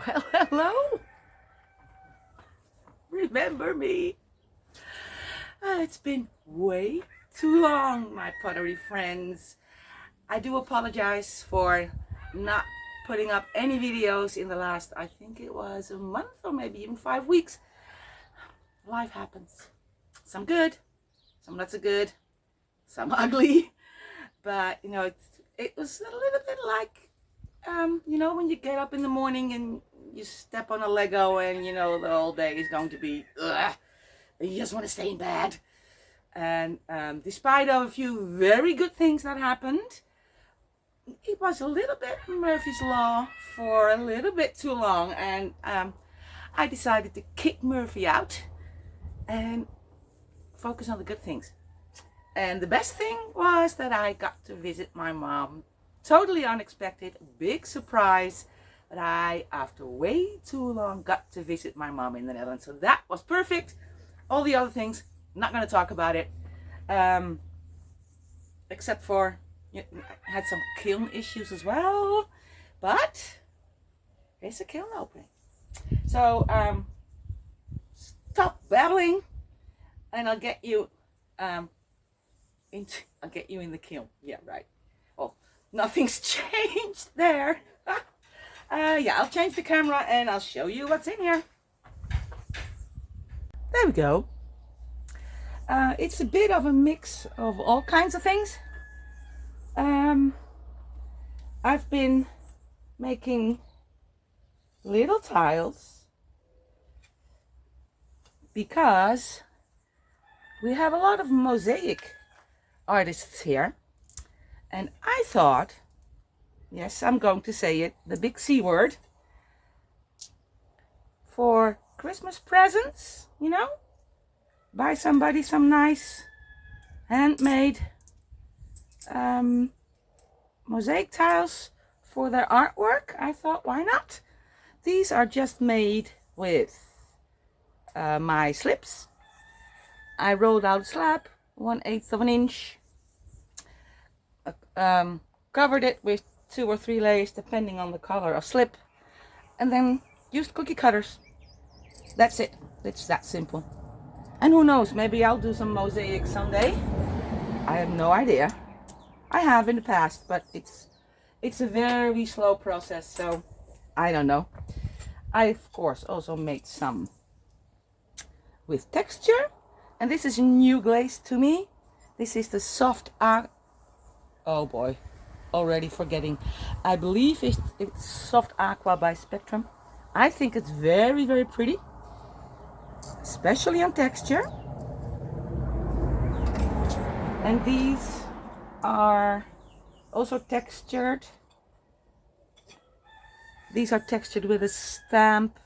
Well, hello. Remember me? It's been way too long, my pottery friends. I do apologize for not putting up any videos in the last, I think it was a month or maybe even 5 weeks. Life happens. Some good, some not so good, some ugly. But, you know, it was a little bit like, you know, when you get up in the morning and you step on a Lego and, you know, the whole day is going to be, ugh, and you just want to stay in bed. And despite of a few very good things that happened, it was a little bit Murphy's Law for a little bit too long. And I decided to kick Murphy out and focus on the good things. And the best thing was that I got to visit my mom. Totally unexpected, big surprise that I, after way too long, got to visit my mom in the Netherlands. So that was perfect. All the other things, not going to talk about it. Except for, you know, I had some kiln issues as well. But there's a kiln opening. So stop babbling and I'll get you I'll get you in the kiln. Yeah, right. Well, nothing's changed there. Yeah, I'll change the camera and I'll show you what's in here. There we go. It's a bit of a mix of all kinds of things. I've been making little tiles because we have a lot of mosaic artists here, and I thought, yes, I'm going to say it, the big C word, for Christmas presents, you know, buy somebody some nice handmade mosaic tiles for their artwork. I thought, why not? These are just made with my slips. I rolled out a slab 1/8 of an inch, covered it with 2 or 3 layers depending on the color of slip, and then used cookie cutters. That's it. It's that simple. And who knows, maybe I'll do some mosaic someday. I have no idea. I have in the past, but it's a very slow process, so I don't know. I of course also made some with texture, and this is a new glaze to me. This is the soft oh boy, already forgetting. I believe it's soft aqua by Spectrum. I think it's very, very pretty, especially on texture. And these are also textured. These are textured with a stamp.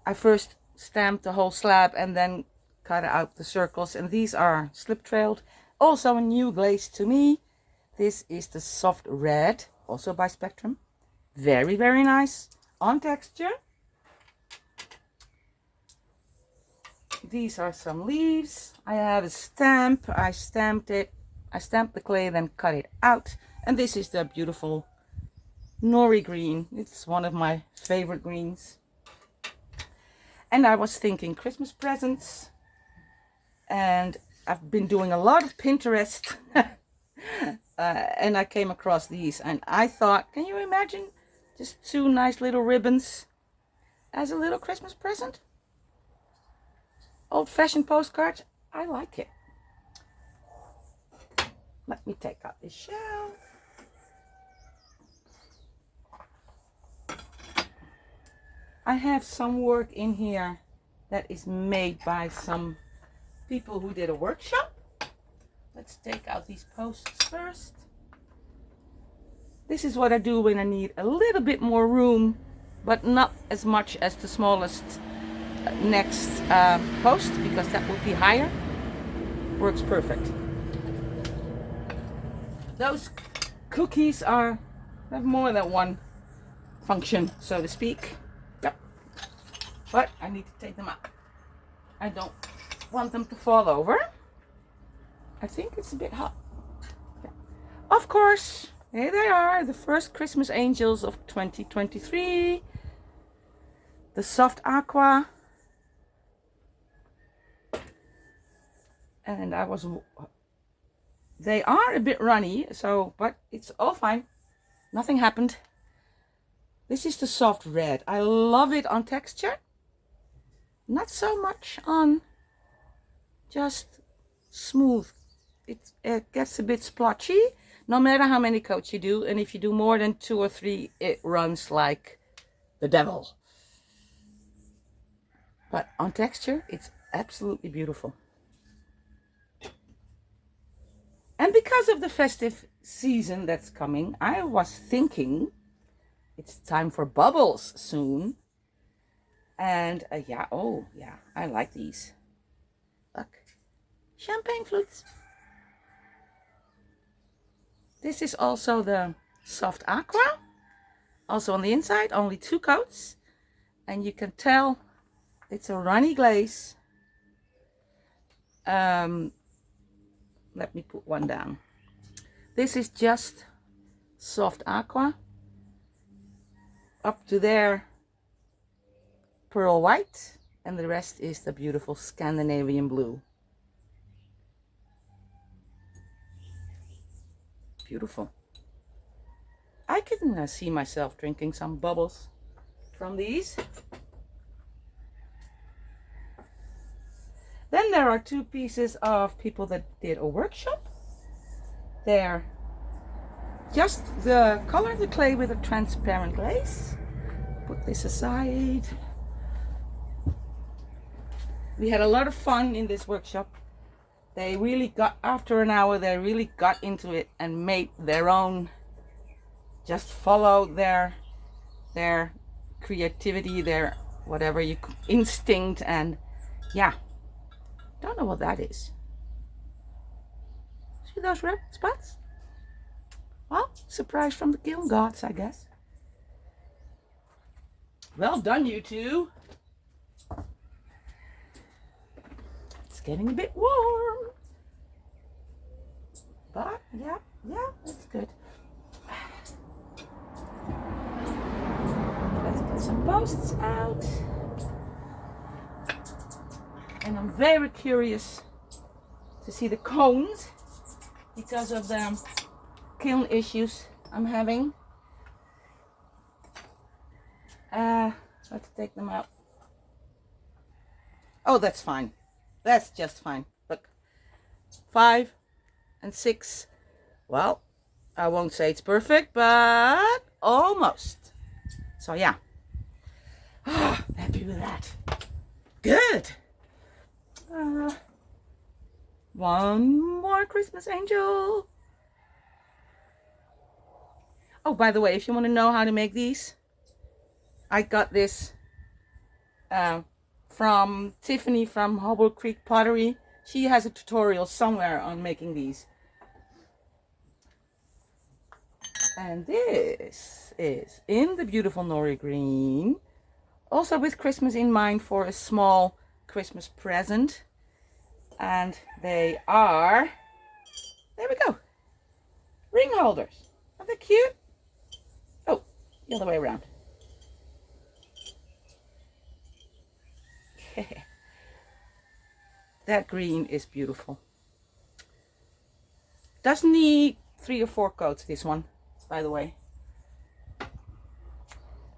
I first stamped the whole slab and then cut out the circles, and these are slip trailed. Also a new glaze to me. This is the soft red, also by Spectrum. Very, very nice on texture. These are some leaves. I have a stamp. I stamped it. I stamped the clay, then cut it out. And this is the beautiful nori green. It's one of my favorite greens. And I was thinking Christmas presents. And I've been doing a lot of Pinterest. And I came across these. And I thought, can you imagine just 2 nice little ribbons as a little Christmas present? Old-fashioned postcards. I like it. Let me take out this shell. I have some work in here that is made by some people who did a workshop. Let's take out these posts first. This is what I do when I need a little bit more room, but not as much as the smallest next post, because that would be higher. Works perfect. Those cookies have more than one function, so to speak. Yep. But I need to take them out. I don't want them to fall over. I think it's a bit hot. Yeah. Of course, here they are, the first Christmas angels of 2023. the soft aqua. And they are a bit runny, so, but it's all fine. Nothing happened. This is the soft red. I love it on texture. Not so much on just smooth. It gets a bit splotchy, no matter how many coats you do. And if you do more than 2 or 3, it runs like the devil. But on texture, it's absolutely beautiful. And because of the festive season that's coming, I was thinking it's time for bubbles soon. And yeah, oh yeah, I like these. Look, champagne flutes. This is also the soft aqua. Also on the inside, only 2 coats. And you can tell it's a runny glaze. Let me put one down. This is just soft aqua. Up to there, pearl white. And the rest is the beautiful Scandinavian blue. Beautiful. I can see myself drinking some bubbles from these. Then there are 2 pieces of people that did a workshop. They're just the color of the clay with a transparent glaze. Put this aside. We had a lot of fun in this workshop. They really got, after an hour, they really got into it and made their own, just follow their creativity, their whatever you instinct, and yeah. Don't know what that is. See those red spots? Well, surprise from the kiln gods, I guess. Well done, you two. It's getting a bit warm. But yeah, that's good. Let's get some posts out. And I'm very curious to see the cones because of the kiln issues I'm having. Let's take them out. Oh, that's fine. That's just fine. Look, 5 and 6. Well, I won't say it's perfect, but almost. So yeah. Happy with that. Good. One more Christmas angel. Oh, by the way, if you want to know how to make these, I got this from Tiffany from Hobble Creek Pottery. She has a tutorial somewhere on making these. And this is in the beautiful Nori green. Also with Christmas in mind for a small Christmas present. And they are, there we go, ring holders. Aren't they cute? Oh, the other way around. That green is beautiful. Doesn't need 3 or 4 coats, this one, by the way.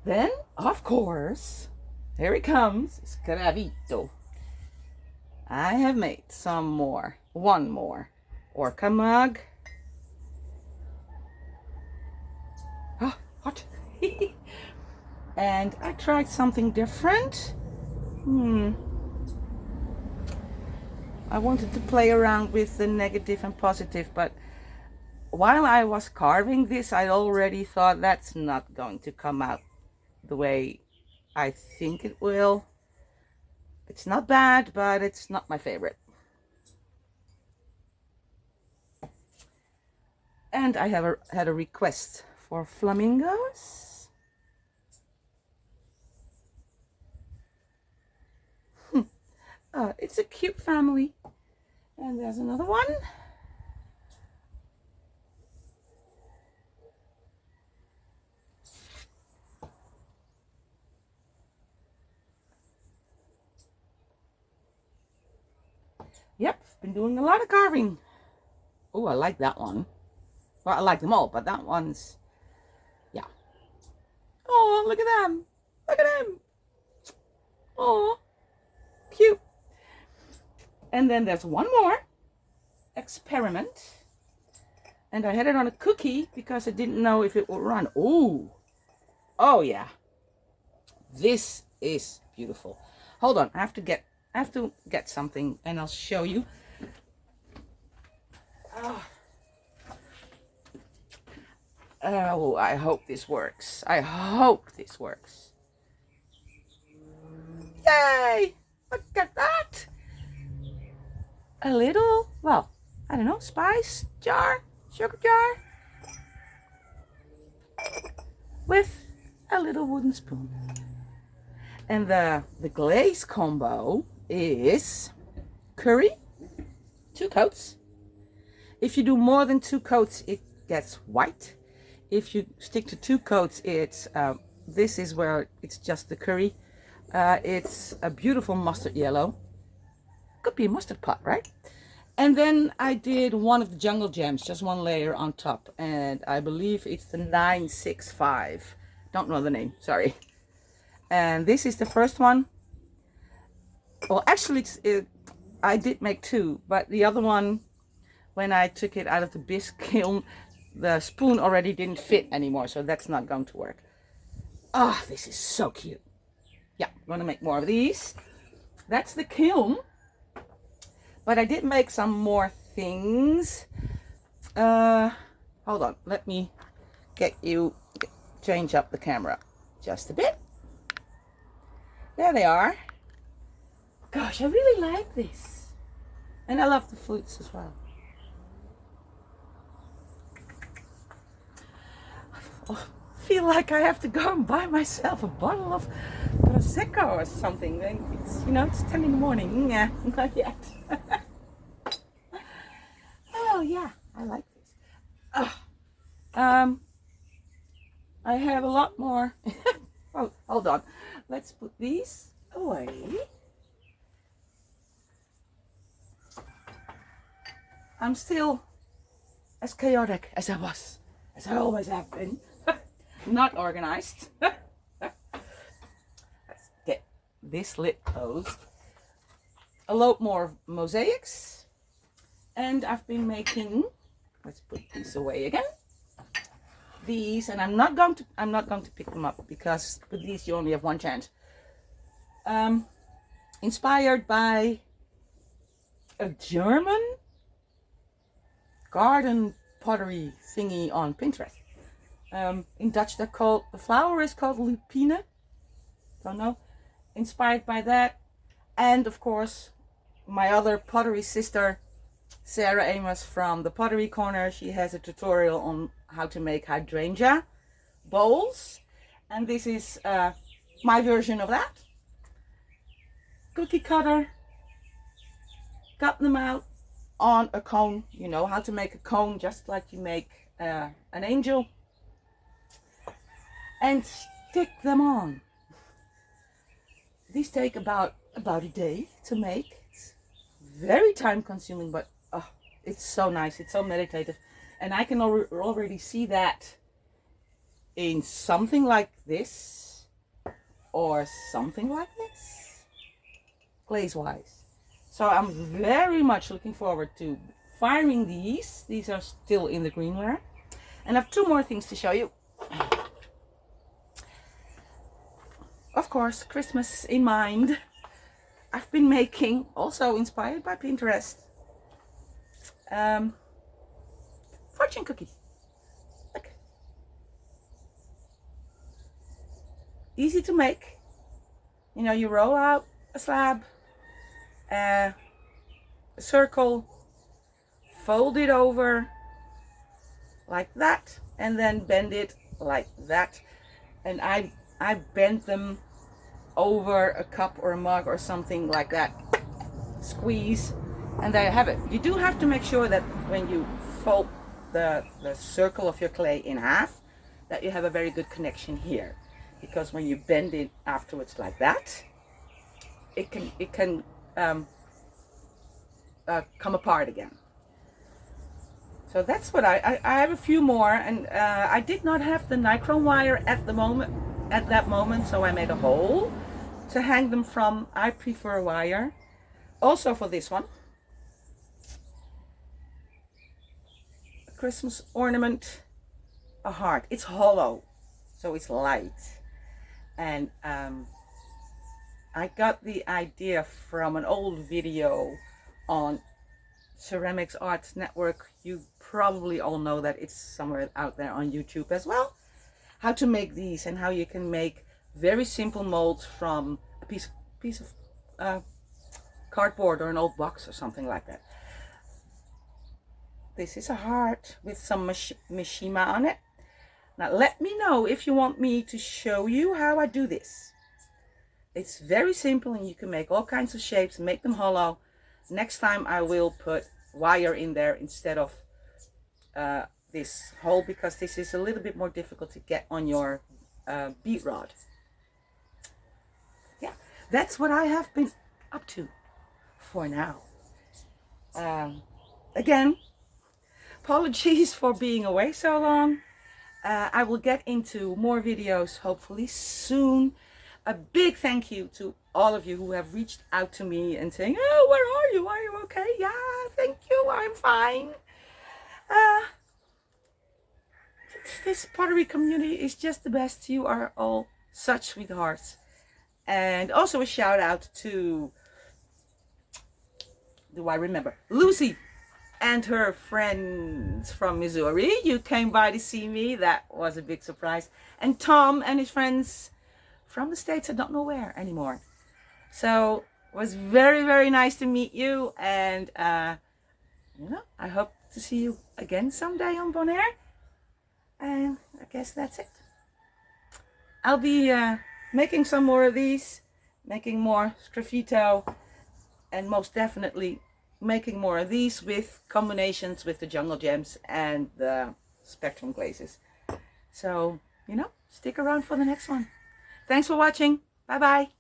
Then, of course, here it comes, Sgraffito. I have made one more orca mug. Oh, hot. And I tried something different. I wanted to play around with the negative and positive, but while I was carving this, I already thought that's not going to come out the way I think it will. It's not bad, but it's not my favorite. And I have had a request for flamingos. It's a cute family. And there's another one. Yep, been doing a lot of carving. Oh, I like that one. Well, I like them all, but that one's, yeah. Oh, look at them. Look at them. Oh, cute. And then there's one more experiment. And I had it on a cookie because I didn't know if it would run. Oh, oh yeah. This is beautiful. Hold on, I have to get something and I'll show you. Oh, I hope this works. I hope this works. Yay! Look at that! A little, well, I don't know, spice jar, sugar jar, with a little wooden spoon. And the glaze combo is curry, 2 coats. If you do more than 2 coats, it gets white. If you stick to 2 coats, it's this is where it's just the curry. It's a beautiful mustard yellow. Could be a mustard pot, right? And then I did one of the jungle gems, just 1 layer on top, and I believe it's the 965. Don't know the name, sorry. And this is the first one. Well, actually, I did make 2, but the other one, when I took it out of the bisque kiln, the spoon already didn't fit anymore, so that's not going to work. Ah, oh, this is so cute. Yeah, I'm gonna make more of these. That's the kiln. But I did make some more things. Hold on, let me change up the camera just a bit. There they are. Gosh, I really like this. And I love the flutes as well. I feel like I have to go and buy myself a bottle of Prosecco or something. It's, you know, it's 10 in the morning. Yeah, not yet. Oh yeah, I like this. Oh, I have a lot more. Oh, hold on. Let's put these away. I'm still as chaotic as I was, as I always have been. Not organized. Let's get this lid closed. A lot more mosaics. And I've been making, let's put these away again. These, and I'm not going to pick them up because with these you only have 1 chance. Inspired by a German garden pottery thingy on Pinterest. In Dutch they're called, the flower is called lupine. Don't know. Inspired by that. And of course my other pottery sister, Sarah Amos from the Pottery Corner, she has a tutorial on how to make hydrangea bowls. And this is my version of that. Cookie cutter. Cut them out on a cone. You know how to make a cone just like you make an angel. And stick them on. These take about a day to make. It's very time consuming, but oh, it's so nice. It's so meditative. And I can already see that in something like this or something like this, glaze wise. So I'm very much looking forward to firing these. These are still in the greenware. And I have 2 more things to show you. Of course, Christmas in mind. I've been making, also inspired by Pinterest, fortune cookies. Look. Easy to make. You know, you roll out a slab, a circle, fold it over like that, and then bend it like that. And I bent them over a cup or a mug or something like that. Squeeze, and there you have it. You do have to make sure that when you fold the circle of your clay in half, that you have a very good connection here, because when you bend it afterwards like that, it can come apart again. So that's what I have a few more, and I did not have the nichrome wire at that moment, so I made a hole to hang them from. I prefer wire. Also for this one, a Christmas ornament, a heart. It's hollow, so it's light, and I got the idea from an old video on Ceramics Arts Network. You probably all know that, it's somewhere out there on YouTube as well. How to make these, and how you can make very simple molds from a piece of cardboard or an old box or something like that. This is a heart with some mishima on it. Now let me know if you want me to show you how I do this. It's very simple, and you can make all kinds of shapes, make them hollow. Next time I will put wire in there instead of this hole, because this is a little bit more difficult to get on your bead rod. Yeah, that's what I have been up to for now. Again, apologies for being away so long. I will get into more videos hopefully soon. A big thank you to all of you who have reached out to me and saying, oh, where are you? Are you okay? Yeah, thank you, I'm fine. This pottery community is just the best. You are all such sweethearts. And also a shout out to, do I remember, Lucy and her friends from Missouri. You came by to see me. That was a big surprise. And Tom and his friends from the States, I don't know where anymore. So it was very, very nice to meet you. And, you know, I hope to see you again someday on Bonaire. And I guess that's it. I'll be making some more of these, making more Sgraffito, and most definitely making more of these with combinations with the jungle gems and the spectrum glazes. So, you know, stick around for the next one. Thanks for watching. Bye bye.